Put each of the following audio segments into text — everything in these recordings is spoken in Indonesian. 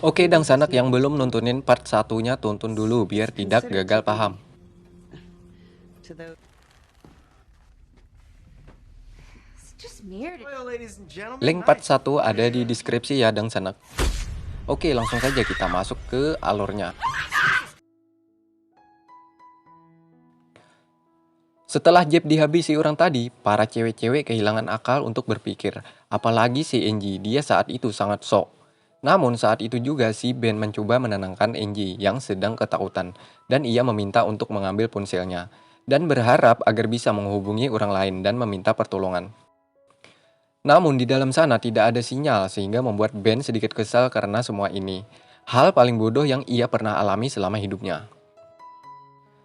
Oke, dang sanak yang belum nontonin part satunya tonton dulu biar tidak Consider gagal paham. taking to those. It's just weird. Well, ladies and gentlemen, Link part nice. 1 ada di deskripsi ya dang sanak. Oke, langsung saja kita masuk ke alurnya. Setelah Jeb dihabisi orang tadi, para cewek-cewek kehilangan akal untuk berpikir. Apalagi si Angie, dia saat itu sangat shock. Namun saat itu juga si Ben mencoba menenangkan Angie yang sedang ketakutan. Dan ia meminta untuk mengambil ponselnya. Dan berharap agar bisa menghubungi orang lain dan meminta pertolongan. Namun di dalam sana tidak ada sinyal sehingga membuat Ben sedikit kesal karena semua ini. Hal paling bodoh yang ia pernah alami selama hidupnya.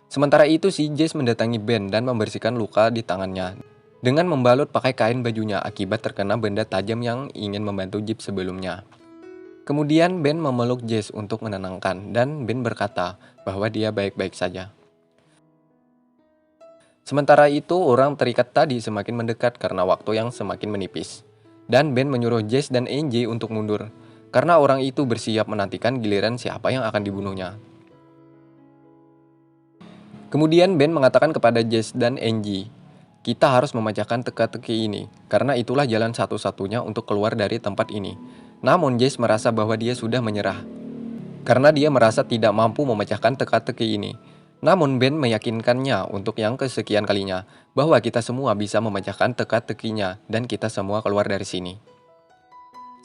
Sementara itu si Jess mendatangi Ben dan membersihkan luka di tangannya dengan membalut pakai kain bajunya akibat terkena benda tajam yang ingin membantu Jeep sebelumnya. Kemudian Ben memeluk Jess untuk menenangkan dan Ben berkata bahwa dia baik-baik saja. Sementara itu orang terikat tadi semakin mendekat karena waktu yang semakin menipis. Dan Ben menyuruh Jess dan Angie untuk mundur karena orang itu bersiap menantikan giliran siapa yang akan dibunuhnya. Kemudian Ben mengatakan kepada Jess dan Angie, kita harus memecahkan teka-teki ini, karena itulah jalan satu-satunya untuk keluar dari tempat ini. Namun Jess merasa bahwa dia sudah menyerah, karena dia merasa tidak mampu memecahkan teka-teki ini. Namun Ben meyakinkannya untuk yang kesekian kalinya, bahwa kita semua bisa memecahkan teka-tekinya, dan kita semua keluar dari sini.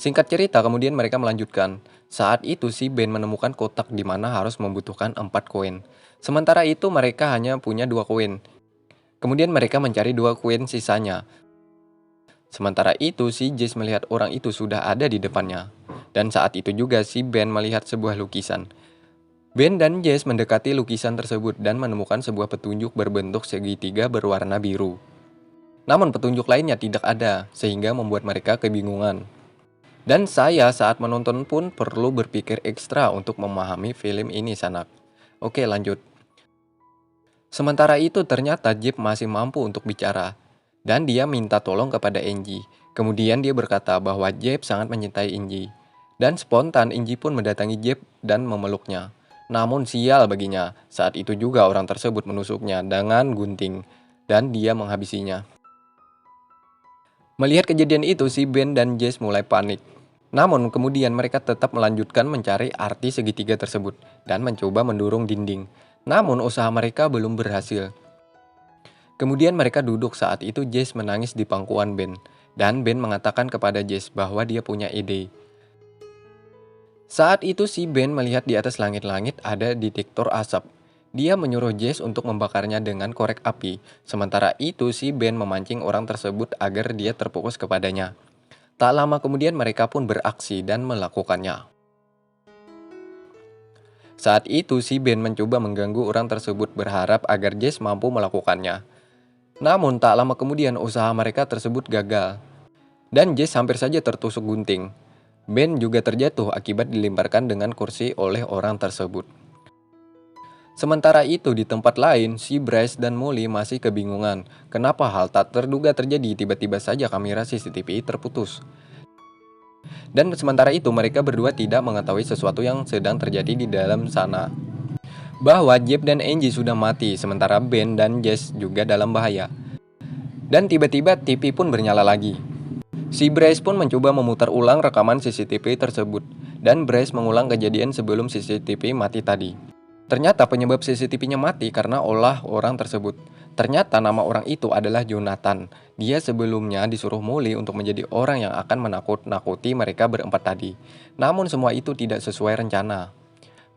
Singkat cerita, kemudian mereka melanjutkan. Saat itu si Ben menemukan kotak di mana harus membutuhkan 4 koin. Sementara itu mereka hanya punya 2 koin. Kemudian mereka mencari 2 koin sisanya. Sementara itu si Jess melihat orang itu sudah ada di depannya. Dan saat itu juga si Ben melihat sebuah lukisan. Ben dan Jess mendekati lukisan tersebut dan menemukan sebuah petunjuk berbentuk segitiga berwarna biru. Namun petunjuk lainnya tidak ada, sehingga membuat mereka kebingungan. Dan saya saat menonton pun perlu berpikir ekstra untuk memahami film ini sanak. Oke lanjut. Sementara itu ternyata Jeep masih mampu untuk bicara. Dan dia minta tolong kepada Angie. Kemudian dia berkata bahwa Jeep sangat mencintai Angie. Dan spontan Angie pun mendatangi Jeep dan memeluknya. Namun sial baginya, saat itu juga orang tersebut menusuknya dengan gunting. Dan dia menghabisinya. Melihat kejadian itu, si Ben dan Jess mulai panik. Namun kemudian mereka tetap melanjutkan mencari arti segitiga tersebut dan mencoba mendorong dinding. Namun usaha mereka belum berhasil. Kemudian mereka duduk saat itu Jess menangis di pangkuan Ben. Dan Ben mengatakan kepada Jess bahwa dia punya ide. Saat itu si Ben melihat di atas langit-langit ada detektor asap. Dia menyuruh Jess untuk membakarnya dengan korek api. Sementara itu si Ben memancing orang tersebut agar dia terfokus kepadanya. Tak lama kemudian mereka pun beraksi dan melakukannya. Saat itu si Ben mencoba mengganggu orang tersebut berharap agar Jess mampu melakukannya. Namun tak lama kemudian usaha mereka tersebut gagal. Dan Jess hampir saja tertusuk gunting. Ben juga terjatuh akibat dilemparkan dengan kursi oleh orang tersebut. Sementara itu di tempat lain, si Bryce dan Molly masih kebingungan. Kenapa hal tak terduga terjadi tiba-tiba saja kamera CCTV terputus. Dan sementara itu mereka berdua tidak mengetahui sesuatu yang sedang terjadi di dalam sana. Bahwa Jeb dan Angie sudah mati, sementara Ben dan Jess juga dalam bahaya. Dan tiba-tiba TV pun bernyala lagi. Si Bryce pun mencoba memutar ulang rekaman CCTV tersebut. Dan Bryce mengulang kejadian sebelum CCTV mati tadi. Ternyata penyebab CCTV-nya mati karena olah orang tersebut. Ternyata nama orang itu adalah Jonathan. Dia sebelumnya disuruh Molly untuk menjadi orang yang akan menakut-nakuti mereka berempat tadi. Namun semua itu tidak sesuai rencana.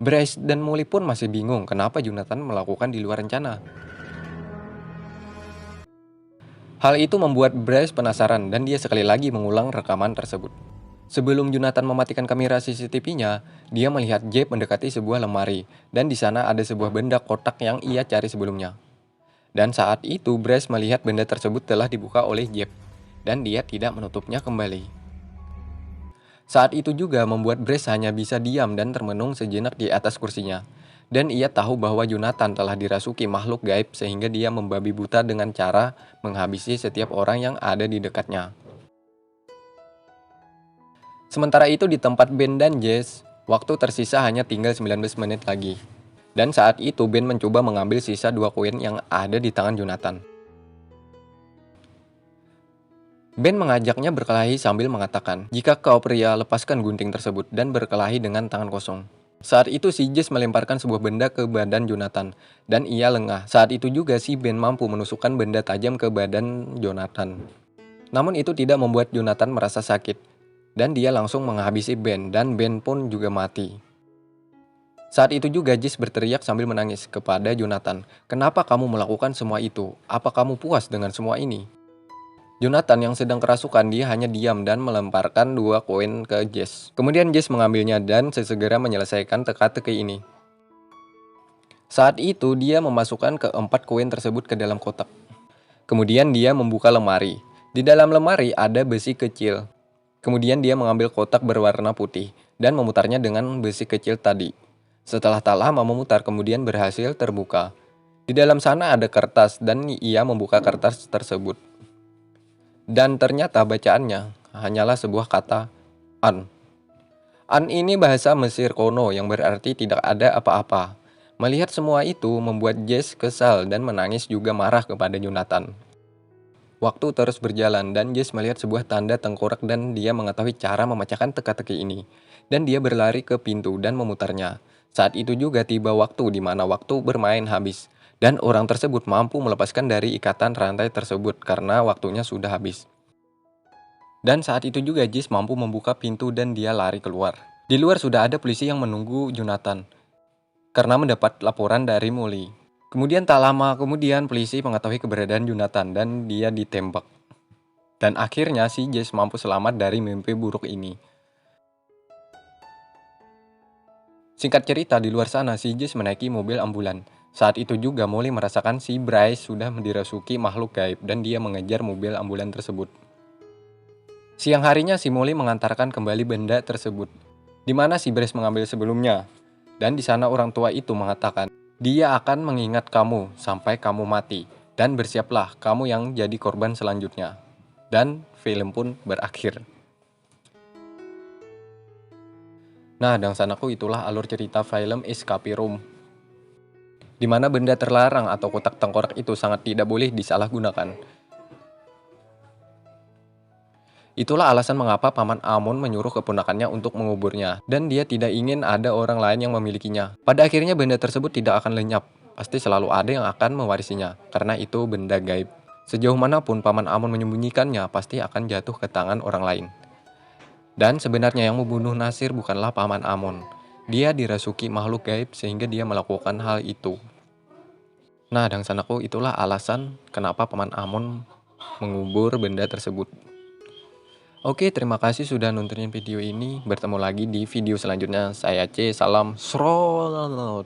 Bryce dan Molly pun masih bingung kenapa Jonathan melakukan di luar rencana. Hal itu membuat Bryce penasaran dan dia sekali lagi mengulang rekaman tersebut. Sebelum Jonathan mematikan kamera CCTV-nya, dia melihat Jeb mendekati sebuah lemari, dan di sana ada sebuah benda kotak yang ia cari sebelumnya. Dan saat itu, Bryce melihat benda tersebut telah dibuka oleh Jeb, dan dia tidak menutupnya kembali. Saat itu juga membuat Bryce hanya bisa diam dan termenung sejenak di atas kursinya. Dan ia tahu bahwa Jonathan telah dirasuki makhluk gaib sehingga dia membabi buta dengan cara menghabisi setiap orang yang ada di dekatnya. Sementara itu di tempat Ben dan Jess, Waktu tersisa hanya tinggal 19 menit lagi. Dan saat itu Ben mencoba mengambil sisa 2 koin yang ada di tangan Jonathan. Ben mengajaknya berkelahi sambil mengatakan, "Jika kau pria, lepaskan gunting tersebut," dan berkelahi dengan tangan kosong. Saat itu si Jess melemparkan sebuah benda ke badan Jonathan, dan ia lengah. Saat itu juga si Ben mampu menusukkan benda tajam ke badan Jonathan. Namun itu tidak membuat Jonathan merasa sakit, dan dia langsung menghabisi Ben, dan Ben pun juga mati. Saat itu juga Jess berteriak sambil menangis kepada Jonathan, "Kenapa kamu melakukan semua itu? Apa kamu puas dengan semua ini?" Jonathan yang sedang kerasukan, dia hanya diam dan melemparkan 2 koin ke Jess. Kemudian Jess mengambilnya dan sesegera menyelesaikan teka-teki ini. Saat itu dia memasukkan ke-4 koin tersebut ke dalam kotak. Kemudian dia membuka lemari. Di dalam lemari ada besi kecil. Kemudian dia mengambil kotak berwarna putih dan memutarnya dengan besi kecil tadi. Setelah tak lama memutar, kemudian berhasil terbuka. Di dalam sana ada kertas dan ia membuka kertas tersebut. Dan ternyata bacaannya hanyalah sebuah kata An. An ini bahasa Mesir kuno yang berarti tidak ada apa-apa. Melihat semua itu membuat Jess kesal dan menangis juga marah kepada Jonathan. Waktu terus berjalan dan Jess melihat sebuah tanda tengkorak dan dia mengetahui cara memecahkan teka-teki ini. Dan dia berlari ke pintu dan memutarnya. Saat itu juga tiba waktu di mana waktu bermain habis. Dan orang tersebut mampu melepaskan dari ikatan rantai tersebut karena waktunya sudah habis. Dan saat itu juga Jess mampu membuka pintu dan dia lari keluar. Di luar sudah ada polisi yang menunggu Jonathan karena mendapat laporan dari Molly. Kemudian tak lama kemudian polisi mengetahui keberadaan Jonathan dan dia ditembak. Dan akhirnya si Jess mampu selamat dari mimpi buruk ini. Singkat cerita, di luar sana si Jess menaiki mobil ambulan. Saat itu juga Molly merasakan si Bryce sudah dirasuki makhluk gaib dan dia mengejar mobil ambulan tersebut. Siang harinya si Molly mengantarkan kembali benda tersebut, di mana si Bryce mengambil sebelumnya. Dan di sana orang tua itu mengatakan, "Dia akan mengingat kamu sampai kamu mati, dan bersiaplah kamu yang jadi korban selanjutnya." Dan film pun berakhir. Nah, dan sanaku itulah alur cerita film Escape Room, di mana benda terlarang atau kotak tengkorak itu sangat tidak boleh disalahgunakan. Itulah alasan mengapa Paman Amon menyuruh keponakannya untuk menguburnya, dan dia tidak ingin ada orang lain yang memilikinya. Pada akhirnya benda tersebut tidak akan lenyap, pasti selalu ada yang akan mewarisinya, karena itu benda gaib. Sejauh manapun Paman Amon menyembunyikannya, pasti akan jatuh ke tangan orang lain. Dan sebenarnya yang membunuh Nasir bukanlah Paman Amon. Dia dirasuki makhluk gaib sehingga dia melakukan hal itu. Nah, dan sanaku itulah alasan kenapa Paman Amon mengubur benda tersebut. Oke, terima kasih sudah nontonin video ini. Bertemu lagi di video selanjutnya. Saya C, salam srolot.